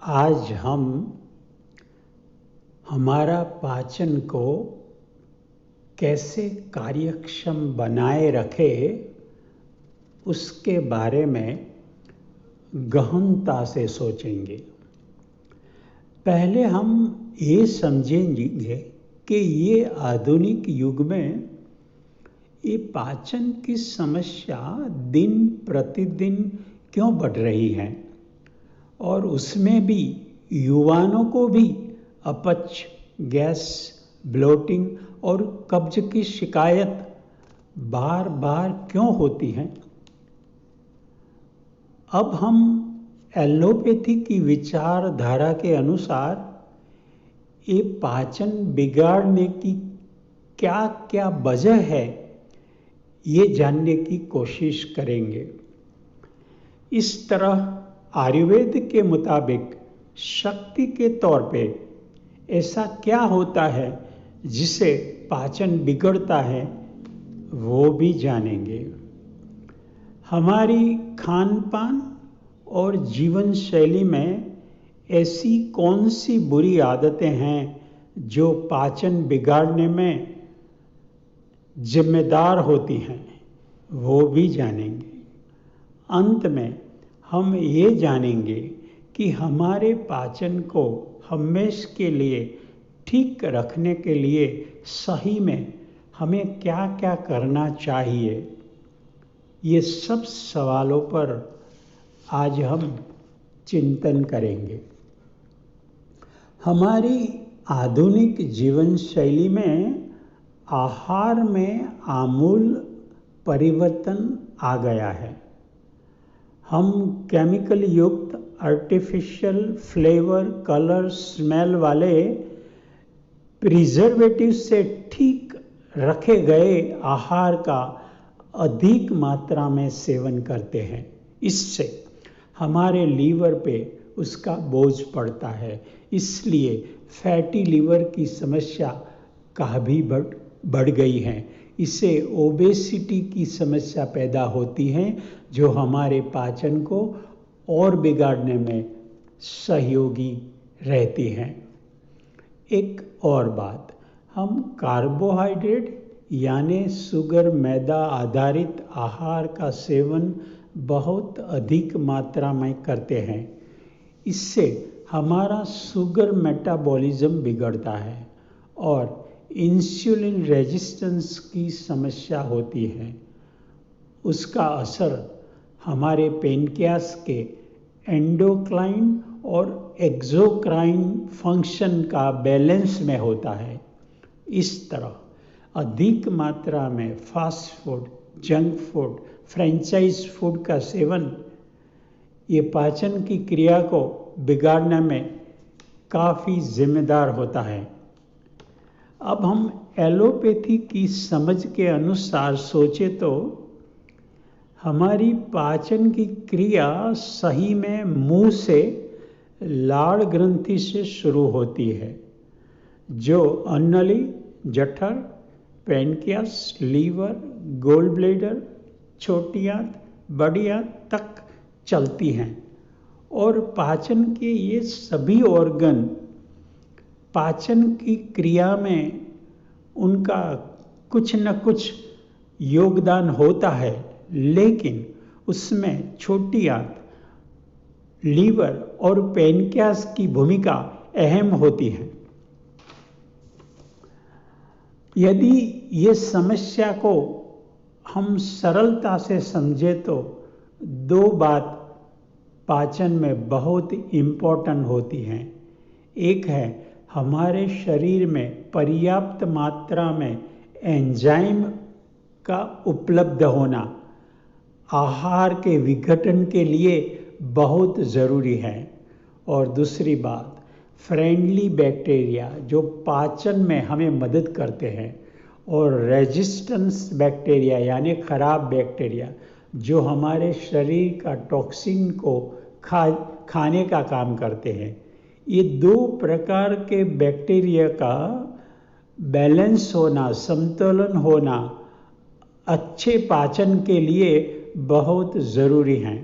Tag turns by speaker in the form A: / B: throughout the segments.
A: आज हम हमारा पाचन को कैसे कार्यक्षम बनाए रखे उसके बारे में गहनता से सोचेंगे। पहले हम ये समझेंगे कि ये आधुनिक युग में ये पाचन की समस्या दिन प्रतिदिन क्यों बढ़ रही है और उसमें भी युवाओं को भी अपच, गैस, ब्लोटिंग और कब्ज की शिकायत बार बार क्यों होती है। अब हम एलोपैथी की विचारधारा के अनुसार ये पाचन बिगाड़ने की क्या क्या वजह है ये जानने की कोशिश करेंगे। इस तरह आयुर्वेद के मुताबिक शक्ति के तौर पे ऐसा क्या होता है जिसे पाचन बिगड़ता है वो भी जानेंगे। हमारी खान पान और जीवन शैली में ऐसी कौन सी बुरी आदतें हैं जो पाचन बिगाड़ने में जिम्मेदार होती हैं वो भी जानेंगे। अंत में हम ये जानेंगे कि हमारे पाचन को हमेशा के लिए ठीक रखने के लिए सही में हमें क्या क्या करना चाहिए। ये सब सवालों पर आज हम चिंतन करेंगे। हमारी आधुनिक जीवन शैली में आहार में आमूल परिवर्तन आ गया है। हम केमिकल युक्त आर्टिफिशियल फ्लेवर, कलर, स्मेल वाले प्रिजर्वेटिव से ठीक रखे गए आहार का अधिक मात्रा में सेवन करते हैं। इससे हमारे लीवर पे उसका बोझ पड़ता है, इसलिए फैटी लीवर की समस्या काफ़ी बढ़ गई है। इससे ओबेसिटी की समस्या पैदा होती है जो हमारे पाचन को और बिगाड़ने में सहयोगी रहती हैं। एक और बात, हम कार्बोहाइड्रेट यानी शुगर, मैदा आधारित आहार का सेवन बहुत अधिक मात्रा में करते हैं। इससे हमारा शुगर मेटाबॉलिज्म बिगड़ता है और इंसुलिन रेजिस्टेंस की समस्या होती है। उसका असर हमारे पेनक्रियास के एंडोक्राइन और एक्सोक्राइन फंक्शन का बैलेंस में होता है। इस तरह अधिक मात्रा में fast food, junk food, franchise food का सेवन ये पाचन की क्रिया को बिगाड़ने में काफ़ी जिम्मेदार होता है। अब हम एलोपैथी की समझ के अनुसार सोचे तो हमारी पाचन की क्रिया सही में मुंह से लाड़ ग्रंथि से शुरू होती है जो अन्नली, जठर, पेनक्रियास, लीवर, गोल ब्लैडर, छोटी आंत, बड़ी आंत तक चलती हैं और पाचन के ये सभी ऑर्गन पाचन की क्रिया में उनका कुछ न कुछ योगदान होता है, लेकिन उसमें छोटी आंत, लीवर और पेनक्रियास की भूमिका अहम होती है। यदि ये समस्या को हम सरलता से समझे तो दो बात पाचन में बहुत इम्पोर्टेंट होती हैं। एक है हमारे शरीर में पर्याप्त मात्रा में एंजाइम का उपलब्ध होना आहार के विघटन के लिए बहुत ज़रूरी है। और दूसरी बात, फ्रेंडली बैक्टीरिया जो पाचन में हमें मदद करते हैं और रेजिस्टेंस बैक्टीरिया यानी खराब बैक्टीरिया जो हमारे शरीर का टॉक्सिन को खाने का काम करते हैं। ये दो प्रकार के बैक्टीरिया का बैलेंस होना, संतुलन होना अच्छे पाचन के लिए बहुत ज़रूरी हैं।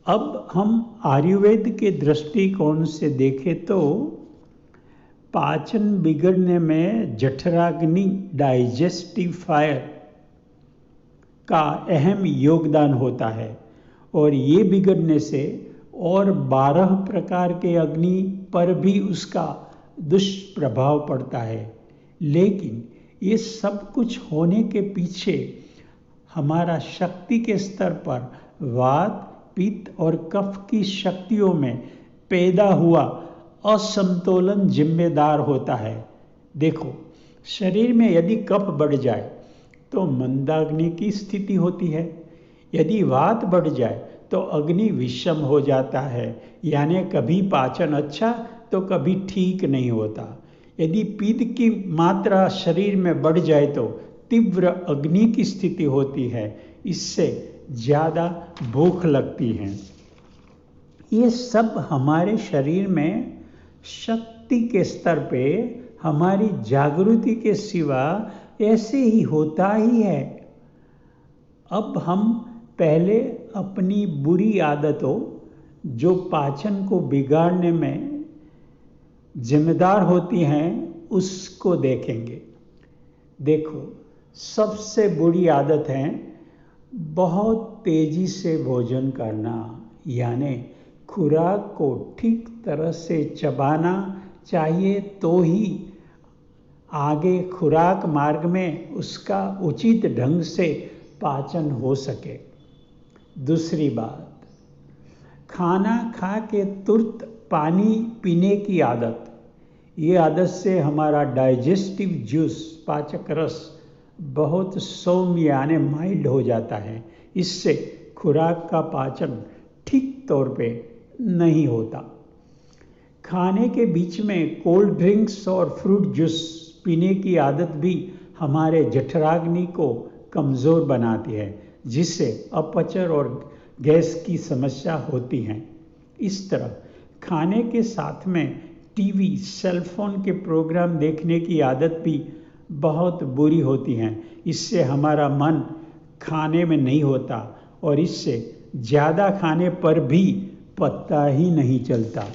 A: अब हम आयुर्वेद के दृष्टिकोण से देखें तो पाचन बिगड़ने में जठराग्नि डाइजेस्टिव फायर का अहम योगदान होता है और ये बिगड़ने से और 12 प्रकार के अग्नि पर भी उसका दुष्प्रभाव पड़ता है। लेकिन ये सब कुछ होने के पीछे हमारा शक्ति के स्तर पर वात, पित्त और कफ की शक्तियों में पैदा हुआ असंतुलन जिम्मेदार होता है। देखो, शरीर में यदि कफ बढ़ जाए तो मंदाग्नि की स्थिति होती है, यदि वात बढ़ जाए तो अग्नि विषम हो जाता है, यानी कभी पाचन अच्छा तो कभी ठीक नहीं होता। यदि पित्त की मात्रा शरीर में बढ़ जाए तो तीव्र अग्नि की स्थिति होती है, इससे ज़्यादा भूख लगती है। ये सब हमारे शरीर में शक्ति के स्तर पे हमारी जागृति के सिवा ऐसे ही होता ही है। अब हम पहले अपनी बुरी आदतों जो पाचन को बिगाड़ने में जिम्मेदार होती हैं उसको देखेंगे। देखो, सबसे बुरी आदत है बहुत तेजी से भोजन करना, यानी खुराक को ठीक तरह से चबाना चाहिए तो ही आगे खुराक मार्ग में उसका उचित ढंग से पाचन हो सके। दूसरी बात, खाना खा के तुरंत पानी पीने की आदत। ये आदत से हमारा डाइजेस्टिव जूस, पाचक रस बहुत सौम्य यानी माइल्ड हो जाता है। इससे खुराक का पाचन ठीक तौर पे नहीं होता। खाने के बीच में कोल्ड ड्रिंक्स और फ्रूट जूस पीने की आदत भी हमारे जठराग्नि को कमज़ोर बनाती है, जिससे अपचर और गैस की समस्या होती है। इस तरह खाने के साथ में टीवी, सेलफोन के प्रोग्राम देखने की आदत भी बहुत बुरी होती है। इससे हमारा मन खाने में नहीं होता और इससे ज़्यादा खाने पर भी पता ही नहीं चलता।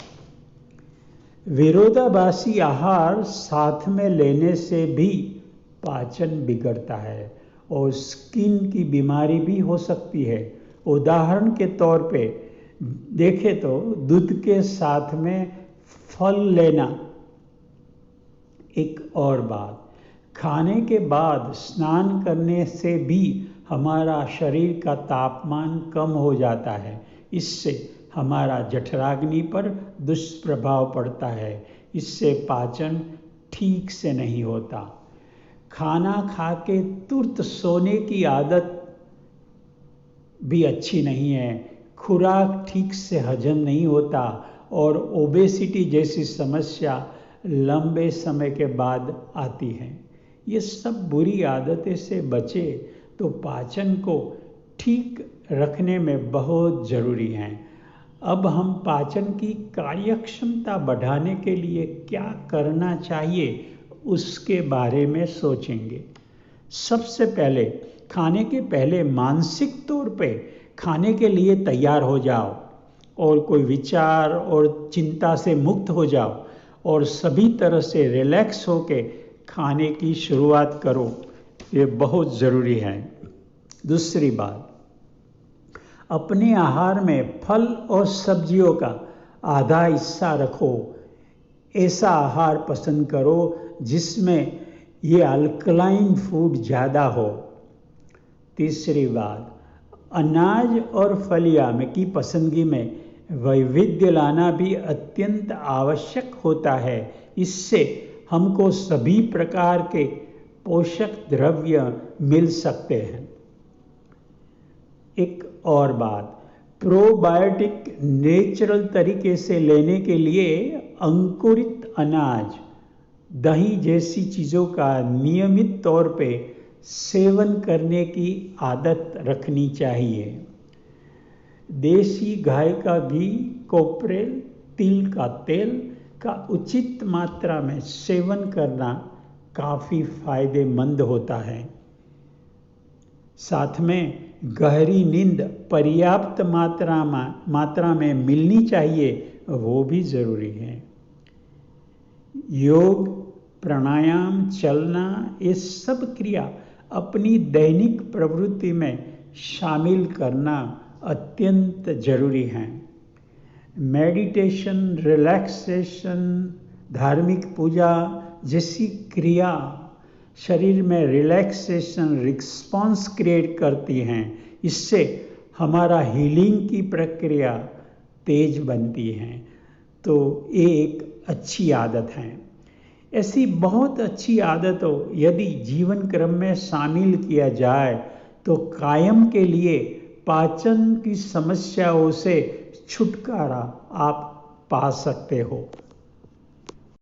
A: विरोधाभासी आहार साथ में लेने से भी पाचन बिगड़ता है और स्किन की बीमारी भी हो सकती है। उदाहरण के तौर पे देखें तो दूध के साथ में फल लेना। एक और बात, खाने के बाद स्नान करने से भी हमारा शरीर का तापमान कम हो जाता है। इससे हमारा जठराग्नि पर दुष्प्रभाव पड़ता है, इससे पाचन ठीक से नहीं होता। खाना खा के तुरंत सोने की आदत भी अच्छी नहीं है। खुराक ठीक से हजम नहीं होता और ओबेसिटी जैसी समस्या लंबे समय के बाद आती है। ये सब बुरी आदतें से बचे तो पाचन को ठीक रखने में बहुत ज़रूरी है। अब हम पाचन की कार्यक्षमता बढ़ाने के लिए क्या करना चाहिए उसके बारे में सोचेंगे। सबसे पहले खाने के पहले मानसिक तौर पे खाने के लिए तैयार हो जाओ और कोई विचार और चिंता से मुक्त हो जाओ और सभी तरह से रिलैक्स होके खाने की शुरुआत करो। ये बहुत ज़रूरी है। दूसरी बात, अपने आहार में फल और सब्जियों का आधा हिस्सा रखो। ऐसा आहार पसंद करो जिसमें ये अल्कलाइन फूड ज़्यादा हो। तीसरी बात, अनाज और फलियां की पसंदगी में वैविध्य लाना भी अत्यंत आवश्यक होता है। इससे हमको सभी प्रकार के पोषक द्रव्य मिल सकते हैं। एक और बात, प्रोबायोटिक नेचुरल तरीके से लेने के लिए अंकुरित अनाज, दही जैसी चीज़ों का नियमित तौर पे सेवन करने की आदत रखनी चाहिए। देसी गाय का घी, कोपरेल, तिल का तेल का उचित मात्रा में सेवन करना काफ़ी फायदेमंद होता है। साथ में गहरी नींद पर्याप्त मात्रा में मिलनी चाहिए, वो भी ज़रूरी है। योग, प्राणायाम, चलना, ये सब क्रिया अपनी दैनिक प्रवृत्ति में शामिल करना अत्यंत जरूरी है। मेडिटेशन, रिलैक्सेशन, धार्मिक पूजा जैसी क्रिया शरीर में रिलैक्सेशन रिस्पॉन्स क्रिएट करती हैं। इससे हमारा हीलिंग की प्रक्रिया तेज बनती है। तो ये एक अच्छी आदत है। ऐसी बहुत अच्छी आदतों यदि जीवन क्रम में शामिल किया जाए तो कायम के लिए पाचन की समस्याओं से छुटकारा आप पा सकते हो।